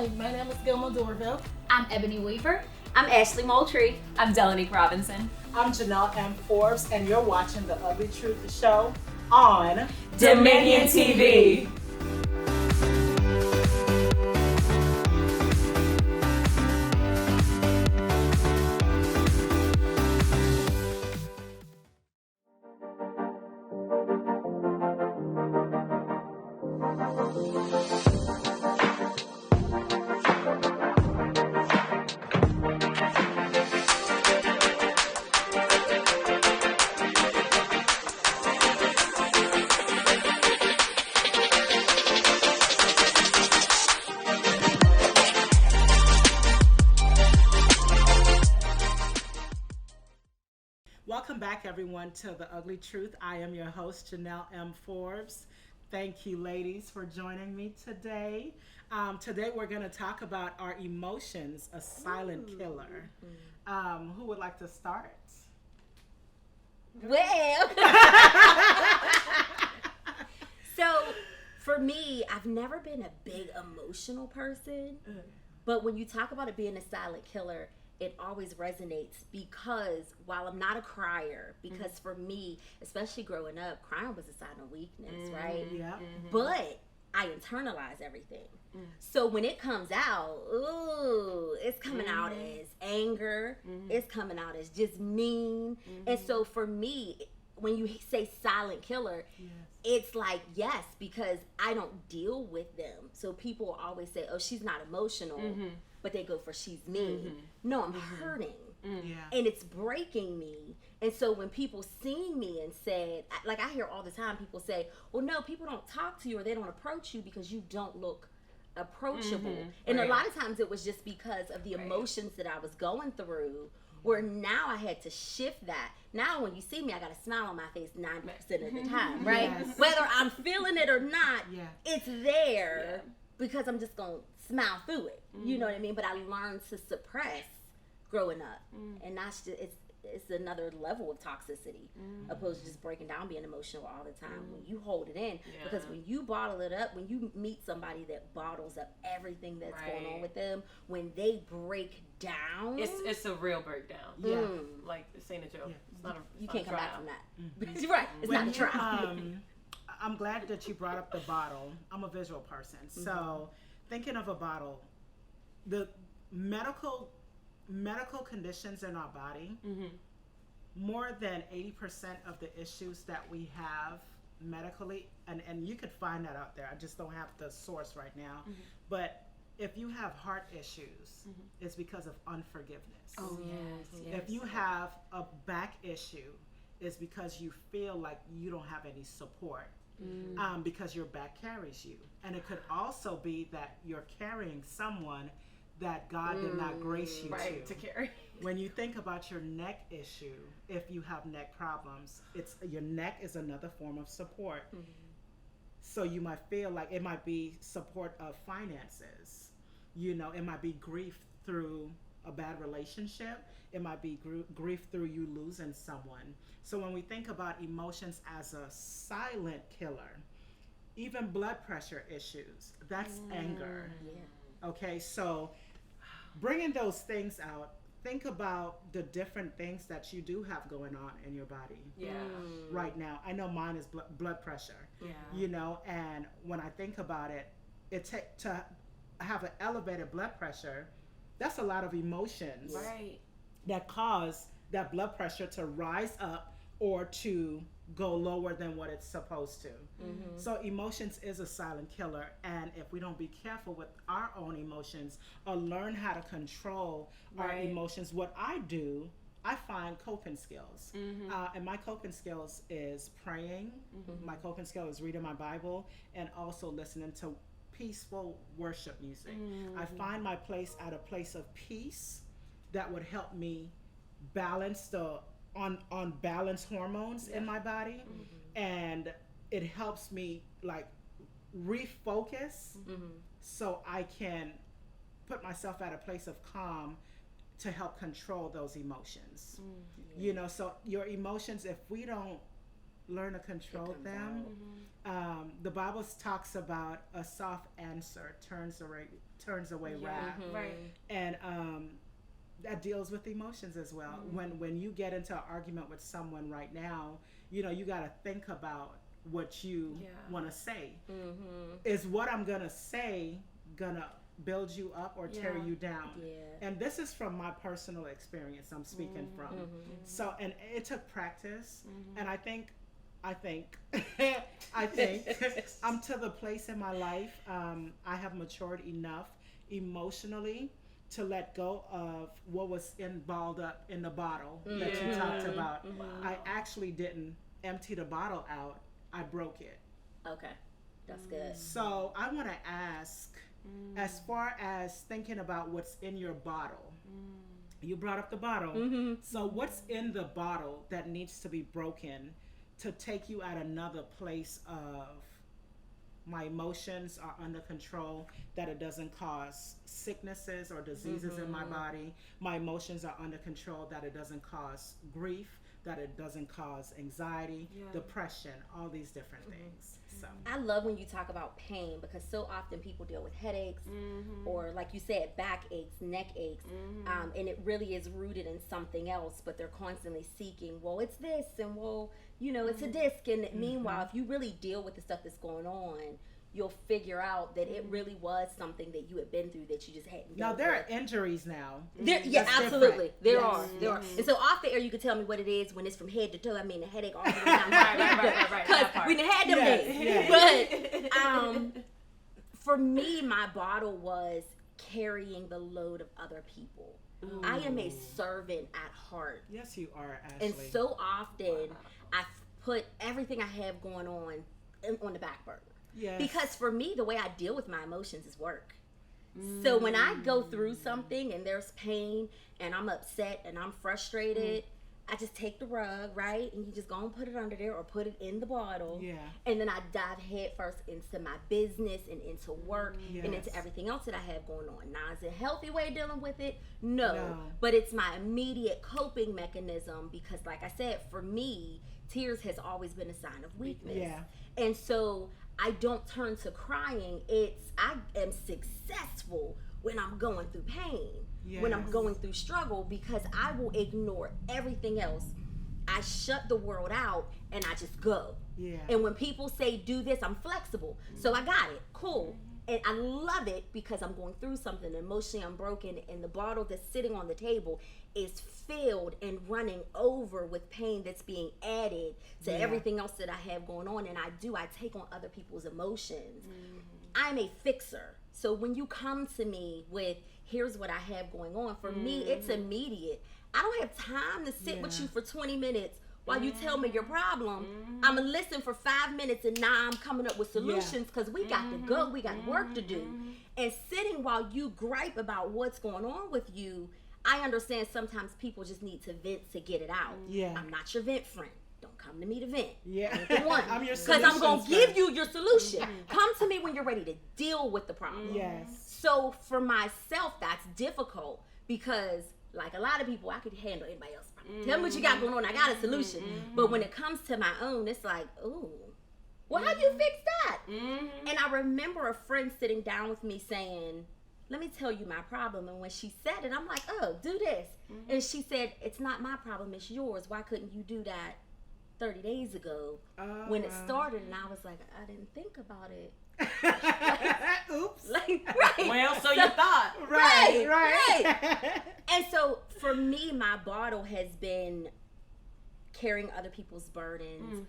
Hi, my name is Gilma Dorville. I'm Ebony Weaver. I'm Ashley Moultrie. I'm Delanique Robinson. I'm Janelle M. Forbes, and you're watching The Ugly Truth Show on Dominion TV. Welcome back, everyone, to The Ugly Truth. I am your host, Janelle M. Forbes. Thank you, ladies, for joining me today. Today, we're going to talk about our emotions, a silent killer. Who would like to start? Well, so for me, I've never been a big emotional person, but when you talk about it being a silent killer, it always resonates because while I'm not a crier, because for me, especially growing up, crying was a sign of weakness, right? Yeah. But I internalize everything. So when it comes out, ooh, it's coming out as anger. It's coming out as just mean. And so for me, when you say silent killer, it's like, yes, because I don't deal with them. So people always say, oh, she's not emotional. But they go for she's mean. No, I'm hurting. And it's breaking me. And so when people see me and said, like I hear all the time people say, well, no, people don't talk to you or they don't approach you because you don't look approachable. And a lot of times it was just because of the emotions that I was going through, where now I had to shift that. Now when you see me, I got a smile on my face 90% of the time, right? Whether I'm feeling it or not, it's there because I'm just going to smile through it. You know what I mean? But I learned to suppress growing up. And that's just, it's another level of toxicity opposed to just breaking down, being emotional all the time. When you hold it in, because when you bottle it up, when you meet somebody that bottles up everything that's going on with them, when they break down, it's a real breakdown. Like this ain't a joke. It's not a. You can't come back from that. Right? It's not a trial. I'm glad that you brought up the bottle. I'm a visual person, so thinking of a bottle, the medical conditions in our body, more than 80% of the issues that we have medically, and you could find that out there, I just don't have the source right now, but if you have heart issues, it's because of unforgiveness. Oh, yes. If you have a back issue, it's because you feel like you don't have any support. Because your back carries you. And it could also be that you're carrying someone that God did not grace you to carry. When you think about your neck issue, if you have neck problems, your neck is another form of support. So you might feel like it might be support of finances. You know, it might be grief through a bad relationship. It might be grief through you losing someone. So when we think about emotions as a silent killer, even blood pressure issues, that's anger. Okay, so bringing those things out, think about the different things that you do have going on in your body right now. I know mine is blood pressure, you know, and when I think about it, to have an elevated blood pressure, that's a lot of emotions that cause that blood pressure to rise up or to go lower than what it's supposed to. So emotions is a silent killer, and if we don't be careful with our own emotions or learn how to control our emotions, what I do, I find coping skills. And my coping skills is praying. My coping skill is reading my Bible and also listening to peaceful worship music. I find my place at a place of peace that would help me balance the unbalanced hormones in my body, and it helps me like refocus so I can put myself at a place of calm to help control those emotions. You know, so your emotions, if we don't learn to control comes them. The Bible talks about a soft answer turns away wrath, Right. and that deals with emotions as well. When you get into an argument with someone right now, you got to think about what you want to say. Is what I'm gonna say gonna build you up or tear you down? And this is from my personal experience I'm speaking from. So, and it took practice, and I think I'm to the place in my life, I have matured enough emotionally to let go of what was balled up in the bottle that you talked about. I actually didn't empty the bottle out, I broke it. Okay, that's good. So I want to ask, as far as thinking about what's in your bottle, you brought up the bottle. So what's in the bottle that needs to be broken to take you at another place of my emotions are under control, that it doesn't cause sicknesses or diseases in my body. My emotions are under control, that it doesn't cause grief, that it doesn't cause anxiety, depression, all these different things. So I love when you talk about pain, because so often people deal with headaches or, like you said, back aches, neck aches, and it really is rooted in something else, but they're constantly seeking, well, it's this, and well, it's a disc, and meanwhile, if you really deal with the stuff that's going on, you'll figure out that it really was something that you had been through that you just hadn't. Now there are injuries now. Yeah, absolutely. There are. And so off the air, you can tell me what it is when it's from head to toe. I mean, the headache all the time. Right. Because we done had them days. But for me, my bottle was carrying the load of other people. I am a servant at heart. Yes, you are, Ashley. And so often, I put everything I have going on the back burner. Yes. Because for me, the way I deal with my emotions is work. So when I go through something and there's pain and I'm upset and I'm frustrated, I just take the rug, right? And you just go and put it under there or put it in the bottle. Yeah. And then I dive head first into my business and into work and into everything else that I have going on. Now, is it a healthy way of dealing with it? No. But it's my immediate coping mechanism because, like I said, for me, tears has always been a sign of weakness. Yeah. And so I don't turn to crying. I am successful when I'm going through pain, when I'm going through struggle, because I will ignore everything else. I shut the world out and I just go. Yeah. And when people say do this, I'm flexible. So I got it. Cool. And I love it because I'm going through something. Emotionally, I'm broken, and the bottle that's sitting on the table is filled and running over with pain that's being added to everything else that I have going on. And I take on other people's emotions. I'm a fixer. So when you come to me with, here's what I have going on, for me, it's immediate. I don't have time to sit with you for 20 minutes while you tell me your problem. I'm going to listen for 5 minutes and now I'm coming up with solutions because we got to go. We got work to do. And sitting while you gripe about what's going on with you, I understand sometimes people just need to vent to get it out. Yeah. I'm not your vent friend. Don't come to me to vent. Yeah. I'm your solution. Because I'm going to give you your solution. Come to me when you're ready to deal with the problem. Yes. So for myself, that's difficult because, like a lot of people, I could handle anybody else's problem. Tell me what you got going on. I got a solution. But when it comes to my own, it's like, ooh, well, how you fix that? And I remember a friend sitting down with me saying, let me tell you my problem. And when she said it, I'm like, oh, do this. And she said, it's not my problem, it's yours. Why couldn't you do that 30 days ago when it started? And I was like, I didn't think about it. Oops. Right. Well, so you thought. Right. And so for me, my bottle has been carrying other people's burdens,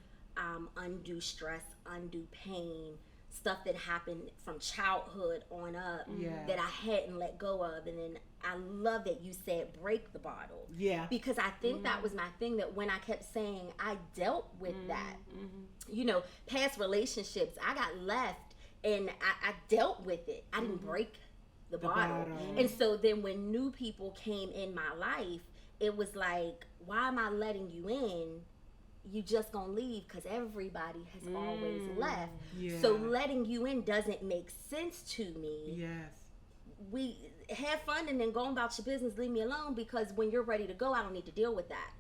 undue stress, undue pain, stuff that happened from childhood on up that I hadn't let go of. And then I love that you said break the bottle. Yeah. Because I think that was my thing, that when I kept saying I dealt with that, past relationships, I got left and I dealt with it. I didn't break the bottle. And so then when new people came in my life, it was like, why am I letting you in? You just gonna leave because everybody has always left. Yeah. So letting you in doesn't make sense to me. Yes. We have fun and then go about your business, leave me alone, because when you're ready to go, I don't need to deal with that.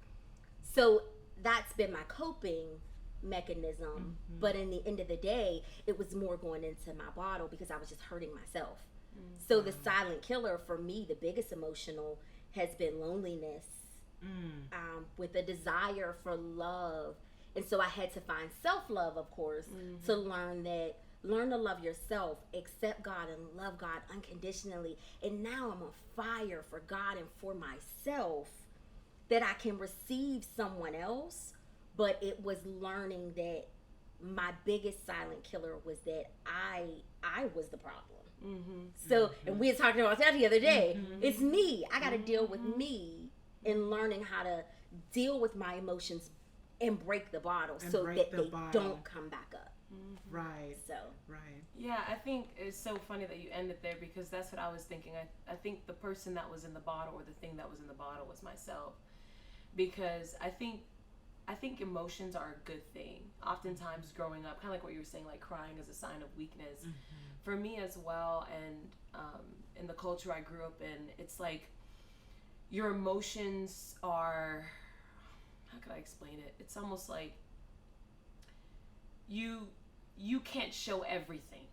So that's been my coping. mechanism, but in the end of the day, it was more going into my bottle because I was just hurting myself. So the silent killer for me, the biggest emotional has been loneliness, with a desire for love. And so I had to find self-love, of course, to learn to love yourself, accept God, and love God unconditionally. And now I'm on fire for God and for myself, that I can receive someone else. But it was learning that my biggest silent killer was that I was the problem. So, and we were talking about that the other day. It's me. I got to deal with me and learning how to deal with my emotions and break the bottle so that they don't come back up. Right. So. Right. Yeah, I think it's so funny that you ended there, because that's what I was thinking. I think the person that was in the bottle, or the thing that was in the bottle, was myself. Because I think emotions are a good thing. Oftentimes growing up, kind of like what you were saying, like crying is a sign of weakness. For me as well, and in the culture I grew up in, it's like your emotions are, how can I explain it? It's almost like you can't show everything,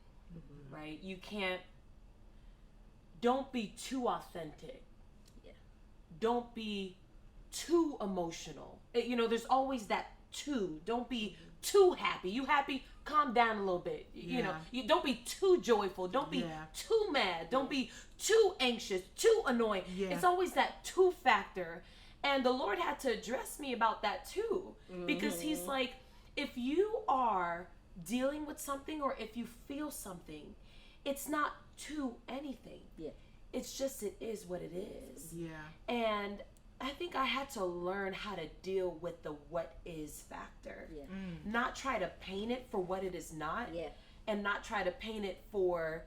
right? You can't, don't be too authentic. Yeah. Don't be too emotional. There's always that too. Don't be too happy. You happy? Calm down a little bit. You don't be too joyful. Don't be too mad. Don't be too anxious, too annoying. It's always that two factor. And the Lord had to address me about that too. Because he's like, if you are dealing with something, or if you feel something, it's not to anything. Yeah. It's just, it is what it is. Yeah. And I think I had to learn how to deal with the what is factor. Yeah. Not try to paint it for what it is not. Yeah. And not try to paint it for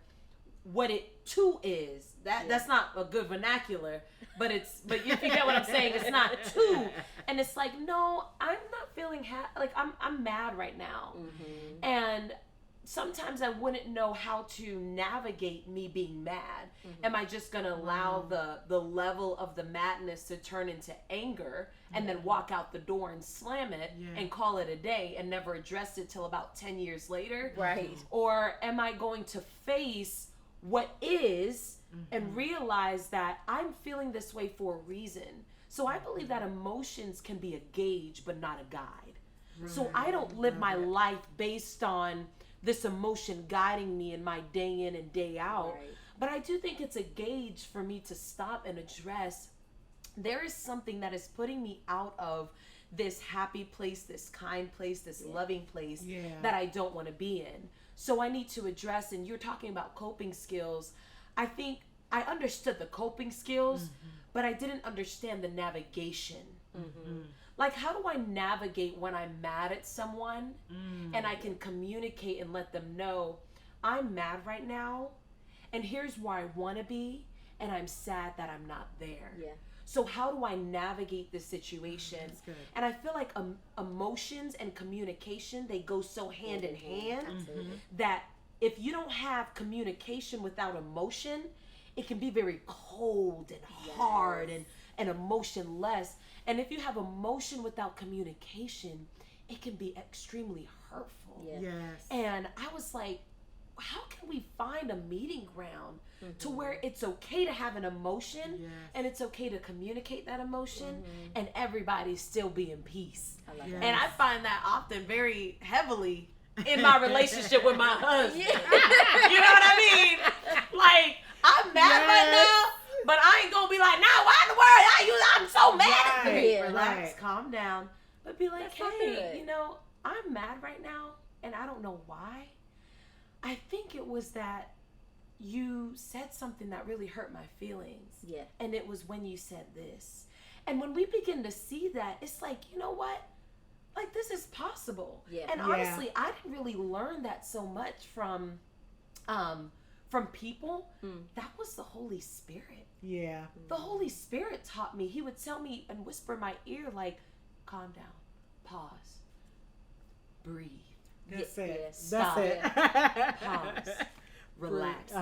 what it too is. That's not a good vernacular, but if you get what I'm saying, it's not too. And it's like, no, I'm not feeling like I'm mad right now. And sometimes I wouldn't know how to navigate me being mad. Am I just going to allow the level of the madness to turn into anger and then walk out the door and slam it and call it a day and never address it till about 10 years later? Right. Or am I going to face what is and realize that I'm feeling this way for a reason? So I believe that emotions can be a gauge but not a guide. So I don't live my life based on this emotion guiding me in my day in and day out. Right. But I do think it's a gauge for me to stop and address, there is something that is putting me out of this happy place, this kind place, this loving place that I don't want to be in. So I need to address, and you're talking about coping skills. I think I understood the coping skills, but I didn't understand the navigation. Like, how do I navigate when I'm mad at someone and I can communicate and let them know I'm mad right now and here's where I want to be and I'm sad that I'm not there. Yeah. So how do I navigate this situation? And I feel like emotions and communication, they go so hand in hand that if you don't have communication without emotion, it can be very cold and hard and emotionless. And if you have emotion without communication, it can be extremely hurtful. Yeah. Yes. And I was like, how can we find a meeting ground to where it's okay to have an emotion and it's okay to communicate that emotion and everybody still be in peace? I love that. And I find that often very heavily in my relationship with my husband. You know what I mean? Like, I'm mad right now, but I ain't gonna be like, nah, why in the world I'm so mad at me. Relax, calm down. But be like, hey, you know, I'm mad right now and I don't know why. I think it was that you said something that really hurt my feelings. Yeah. And it was when you said this. And when we begin to see that, it's like, you know what? Like, this is possible. Yeah. And honestly, I didn't really learn that so much from people. That was the Holy Spirit. Yeah. The Holy Spirit taught me. He would tell me and whisper in my ear, like, calm down, pause, breathe. That's it. Stop. That's it. Pause. Relax.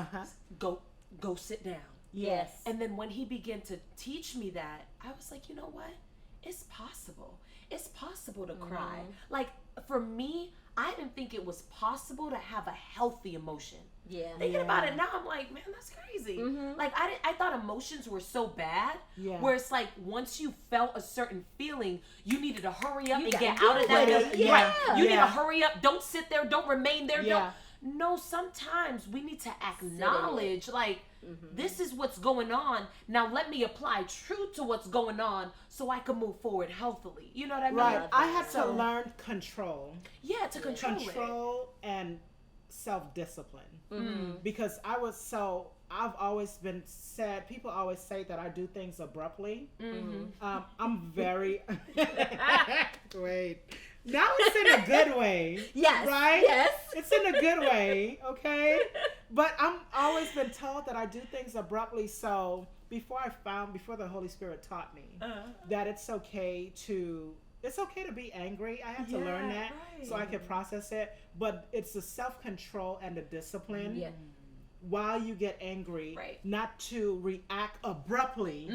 Go sit down. Yes. And then when he began to teach me that, I was like, you know what? It's possible. it's possible to cry. Like for me, I didn't think it was possible to have a healthy emotion. Yeah. Thinking about it now, I'm like, man, that's crazy. Like I thought emotions were so bad. Yeah. Where it's like once you felt a certain feeling, you needed to hurry up and gotta get out of deal that. with it. Right. Yeah. You need Yeah. to hurry up. Don't sit there. Don't remain there. Yeah. No, sometimes we need to acknowledge like this is what's going on. Now let me apply truth to what's going on so I can move forward healthily. You know what I mean? Right. I had to So- learn control. Yeah, to control it. Control and self-discipline. Because I've always been said, people always say that I do things abruptly. I'm very, wait. Now it's in a good way. Yes. Right? Yes. It's in a good way, okay? But I'm always been told that I do things abruptly. So before the Holy Spirit taught me that it's okay to be angry. I had to learn that so I could process it. But it's the self-control and the discipline. Yeah. While you get angry, Right. not to react abruptly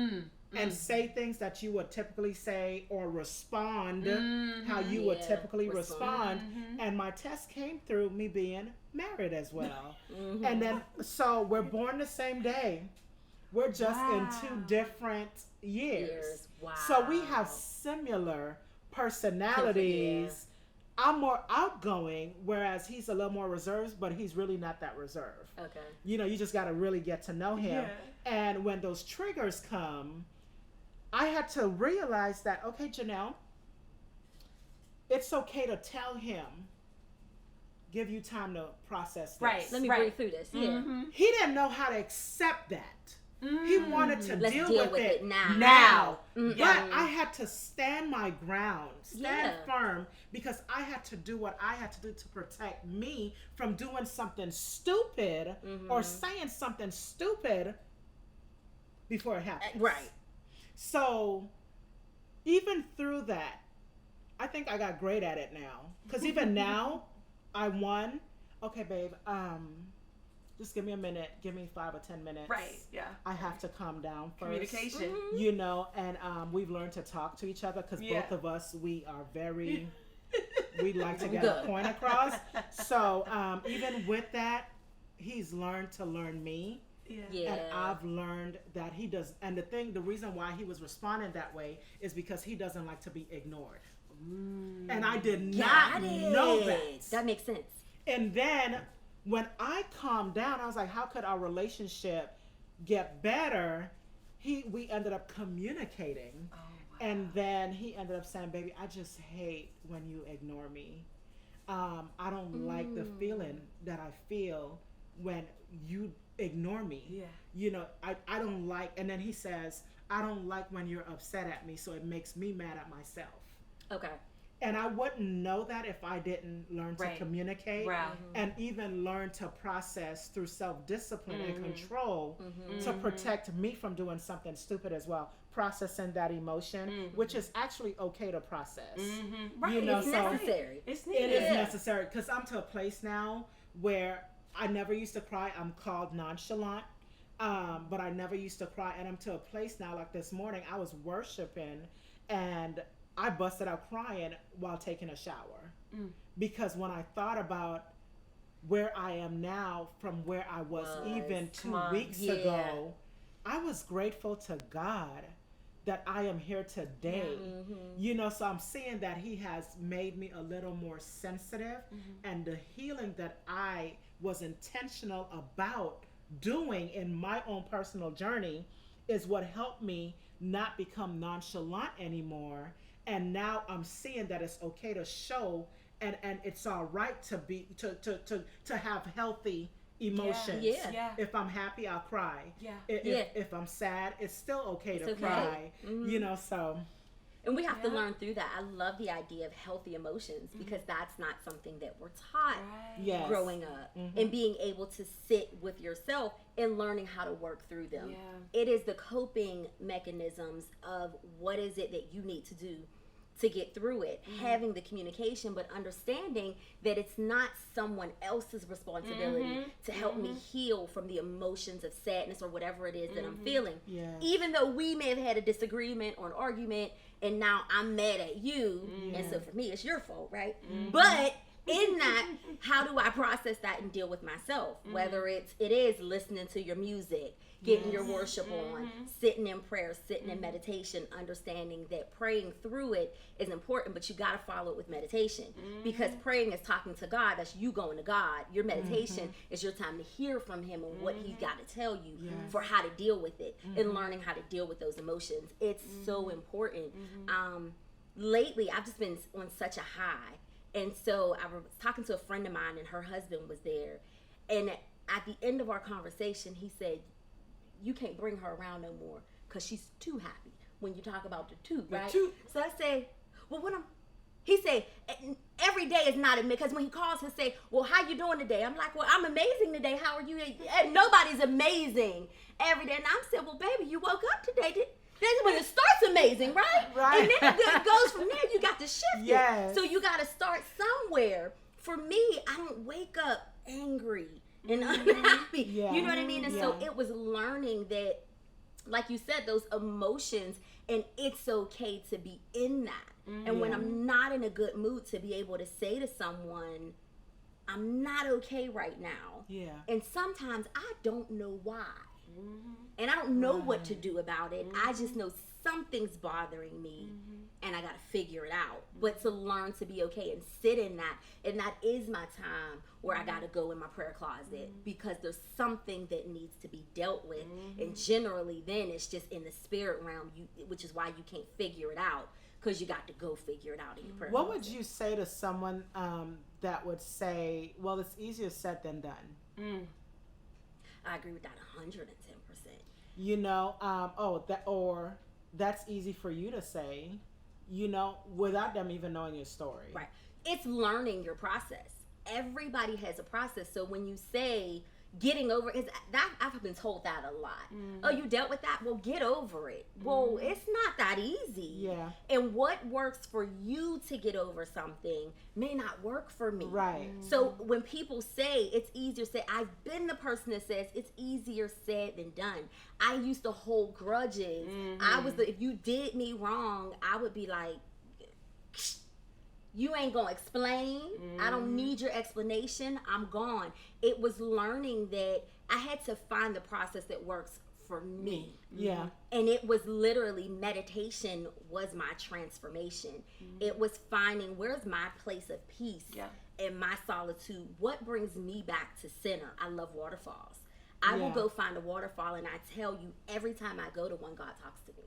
and say things that you would typically say or respond how you would Yeah, typically respond. respond. And my test came through me being married as well. And then, so we're born the same day. We're just in two different years. Wow. So we have similar personalities. I'm more outgoing, whereas he's a little more reserved, but he's really not that reserved. Okay. You know, you just got to really get to know him. And when those triggers come, I had to realize that, okay, Janelle, it's okay to tell him, give you time to process this. Right. Let me breathe through this. Yeah. He didn't know how to accept that. He wanted to Let's deal deal with with it it now. now. Mhm. But I had to stand my ground, stand Yeah. firm, because I had to do what I had to do to protect me from doing something stupid or saying something stupid before it happens. Right. So even through that, I think I got great at it now. Because even now, I won. Okay, babe, just give me a minute. Give me 5 or 10 minutes. Right. Yeah. I have to calm down first. Communication. You know, and we've learned to talk to each other because Yeah. both of us, we are very, we like to get Good. a point across. So even with that, he's learned to learn me. Yeah. And I've learned that he does. And the reason why he was responding that way is because he doesn't like to be ignored. And I did not know that. That makes sense. And then when I calmed down, I was like, how could our relationship get better? We ended up communicating. Oh, wow. And then he ended up saying, baby, I just hate when you ignore me. I don't like the feeling that I feel when you ignore me. Yeah. You know, I don't like, and then he says, I don't like when you're upset at me, so it makes me mad at myself. Okay. And I wouldn't know that if I didn't learn to Right. communicate Right. and even learn to process through self-discipline and control to protect me from doing something stupid as well. Processing that emotion, which is actually okay to process. Right. You know, It's so necessary. It's it needed. is necessary because I'm to a place now where I never used to cry. I'm called nonchalant, but I never used to cry. And I'm to a place now, like this morning, I was worshiping and I busted out crying while taking a shower. Because when I thought about where I am now from where I was even 2 weeks Yeah. ago, I was grateful to God that I am here today. You know, so I'm seeing that he has made me a little more sensitive, and the healing that I was intentional about doing in my own personal journey is what helped me not become nonchalant anymore. And now I'm seeing that it's okay to show and it's all right to be to have healthy emotions. Yeah. If I'm happy, I'll cry. Yeah. If I'm sad, it's still okay to okay. cry. You know, so And we have to learn through that. I love the idea of healthy emotions because that's not something that we're taught yes. growing up. And being able to sit with yourself and learning how to work through them. Yeah. It is the coping mechanisms of what is it that you need to do to get through it, having the communication, but understanding that it's not someone else's responsibility to help me heal from the emotions of sadness or whatever it is that I'm feeling. Yes. Even though we may have had a disagreement or an argument and now I'm mad at you, and so for me it's your fault, right? But in that, how do I process that and deal with myself? Whether it is listening to your music, getting your worship on, sitting in prayer, sitting in meditation, understanding that praying through it is important, but you got to follow it with meditation, because praying is talking to God. That's you going to God. Your meditation is your time to hear from him and what he's got to tell you for how to deal with it and learning how to deal with those emotions. It's so important. Lately, I've just been on such a high. And so I was talking to a friend of mine, and her husband was there. And at the end of our conversation, he said, you can't bring her around no more because she's too happy when you talk about the tooth, right? So I say, well, he said, every day is not a, because when he calls, he'll say, well, how you doing today? I'm like, well, I'm amazing today. How are you? And nobody's amazing every day. And I said, well, baby, you woke up today. That's when it starts amazing, right? And then it goes from there. You got to shift it. So you got to start somewhere. For me, I don't wake up angry and unhappy. You know what I mean? And so it was learning that, like you said, those emotions, and it's okay to be in that. And when I'm not in a good mood, to be able to say to someone, I'm not okay right now. And sometimes I don't know why. And I don't know what to do about it. I just know something's bothering me and I got to figure it out. But to learn to be okay and sit in that. And that is my time where I got to go in my prayer closet because there's something that needs to be dealt with. And generally then it's just in the spirit realm, which is why you can't figure it out, because you got to go figure it out in your prayer What closet. would you say to someone that would say, well, it's easier said than done? I agree with that 110%. You know, that's easy for you to say, you know, without them even knowing your story. Right. It's learning your process. Everybody has a process. So when you say getting over it, that I've been told that a lot. Oh, you dealt with that? Well, get over it. Well, it's not that easy. And what works for you to get over something may not work for me. So when people say it's easier said, I've been the person that says it's easier said than done. I used to hold grudges. If you did me wrong, I would be like, you ain't gonna explain. I don't need your explanation. I'm gone. It was learning that I had to find the process that works for me. And it was literally meditation was my transformation. It was finding where's my place of peace and my solitude. What brings me back to center? I love waterfalls. I will go find a waterfall, and I tell you, every time I go to one, God talks to me.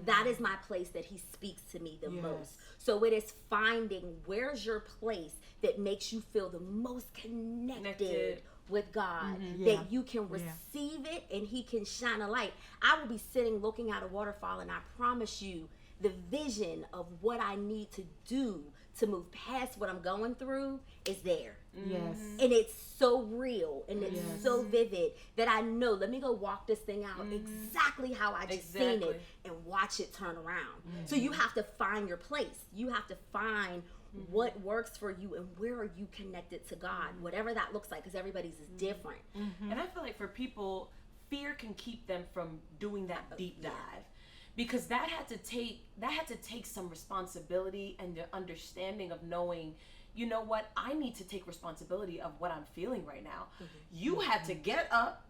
That is my place that he speaks to me the most. So it is finding where's your place that makes you feel the most connected with God, that you can receive it and he can shine a light. I will be sitting looking at a waterfall, and I promise you the vision of what I need to do to move past what I'm going through is there. And it's so real and it's so vivid that I know, let me go walk this thing out exactly how I just seen it and watch it turn around. So you have to find your place. You have to find what works for you and where are you connected to God, whatever that looks like, because everybody's is different. And I feel like for people, fear can keep them from doing that deep dive. Because that had to take some responsibility and the understanding of knowing, you know what, I need to take responsibility of what I'm feeling right now. You had to get up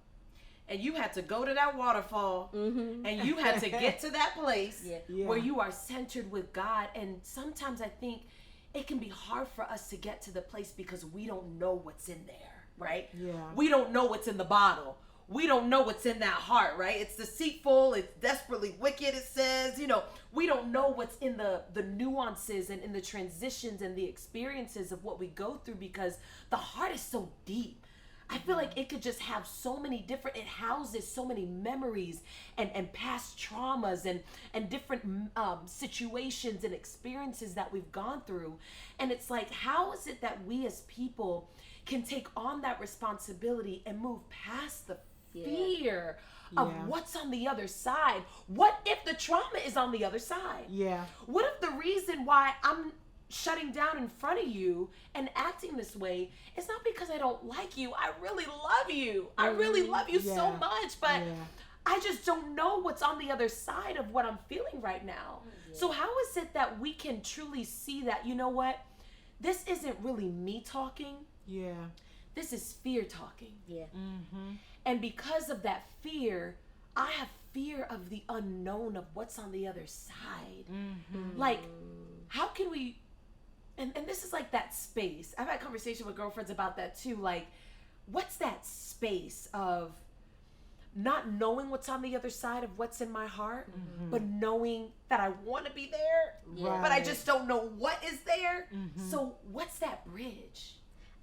and you had to go to that waterfall and you had to get to that place where you are centered with God. And sometimes I think it can be hard for us to get to the place because we don't know what's in there, right? We don't know what's in the bottle. We don't know what's in that heart, right? It's deceitful, it's desperately wicked, it says, you know, we don't know what's in the nuances and in the transitions and the experiences of what we go through because the heart is so deep. I feel like it could just have so many different, it houses so many memories and past traumas and different situations and experiences that we've gone through. And it's like, how is it that we as people can take on that responsibility and move past the fear of Yeah. what's on the other side. What if the trauma is on the other side? Yeah. What if the reason why I'm shutting down in front of you and acting this way is not because I don't like you? I really love you. I really love you so Yeah. much, but Yeah. I just don't know what's on the other side of what I'm feeling right now. So how is it that we can truly see that, you know what? This isn't really me talking. Yeah. This is fear talking. Yeah. And because of that fear, I have fear of the unknown of what's on the other side. Like, how can we, and this is like that space. I've had conversation with girlfriends about that too. Like, what's that space of not knowing what's on the other side of what's in my heart, but knowing that I want to be there, Yeah. but I just don't know what is there. So what's that bridge?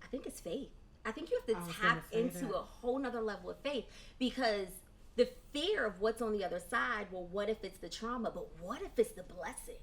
I think it's faith. I think you I have was to tap gonna say into that. a whole nother level of faith, because the fear of what's on the other side, well, what if it's the trauma, but what if it's the blessing?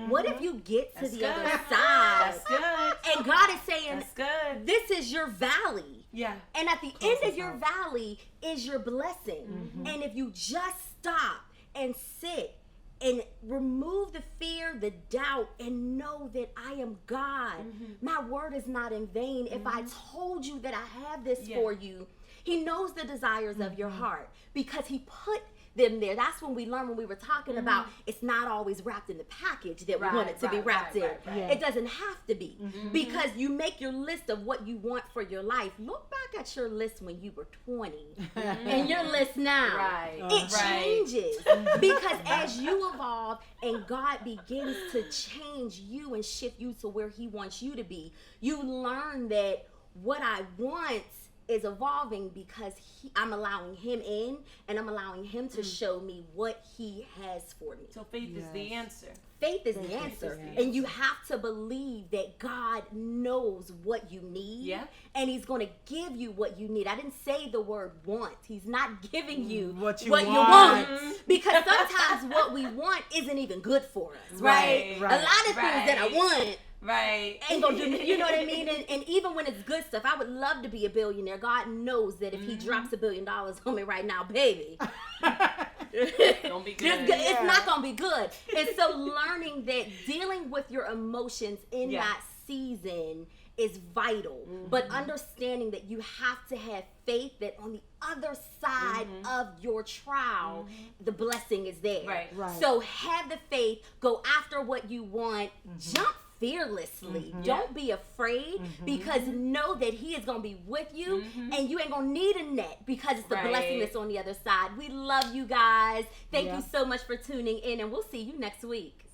What if you get to That's the good. other side That's good. and God is saying, That's good. this is your valley. Yeah. And at the end of your valley is your blessing. And if you just stop and sit and remove the fear, the doubt, and know that I am God, my word is not in vain. If I told you that I have this for you, He knows the desires of your heart because He put them there. That's when we learned, when we were talking about, it's not always wrapped in the package that we want it to be wrapped in. right. It doesn't have to be, because you make your list of what you want for your life. Look back at your list when you were 20 and your list now. Right. It Right. changes because as you evolve and God begins to change you and shift you to where He wants you to be, you learn that what I want is evolving because I'm allowing Him in, and I'm allowing Him to show me what He has for me. So faith is the answer. Faith is the answer. And you have to believe that God knows what you need. Yeah. And He's going to give you what you need. I didn't say the word want. He's not giving you What you want. want. Because sometimes what we want isn't even good for us, right? Right. A lot of things that I Right. want Right. ain't gonna do me, you know what I mean? And even when it's good stuff, I would love to be a billionaire. God knows that if He drops $1 billion on me right now, baby, Don't be It's good. good. It's not gonna be good. And so learning that dealing with your emotions in Yeah. that season is vital. But understanding that you have to have faith that on the other side of your trial, the blessing is there. Right. Right. So have the faith, go after what you want, jump fearlessly. Don't be afraid, because know that He is going to be with you, and you ain't going to need a net, because it's the Right. blessing that's on the other side. We love you guys. Thank Yeah. you so much for tuning in, and we'll see you next week.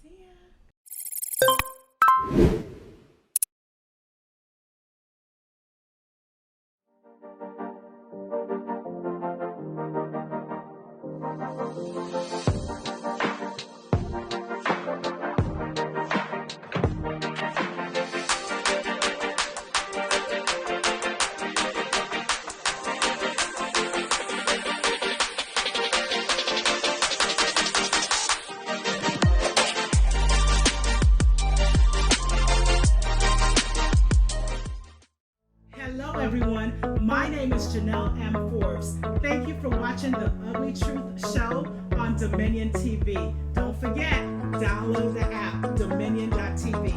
Hello, everyone. My name is Janelle M. Forbes. Thank you for watching the Ugly Truth Show on Dominion TV. Don't forget, download the app, dominion.tv.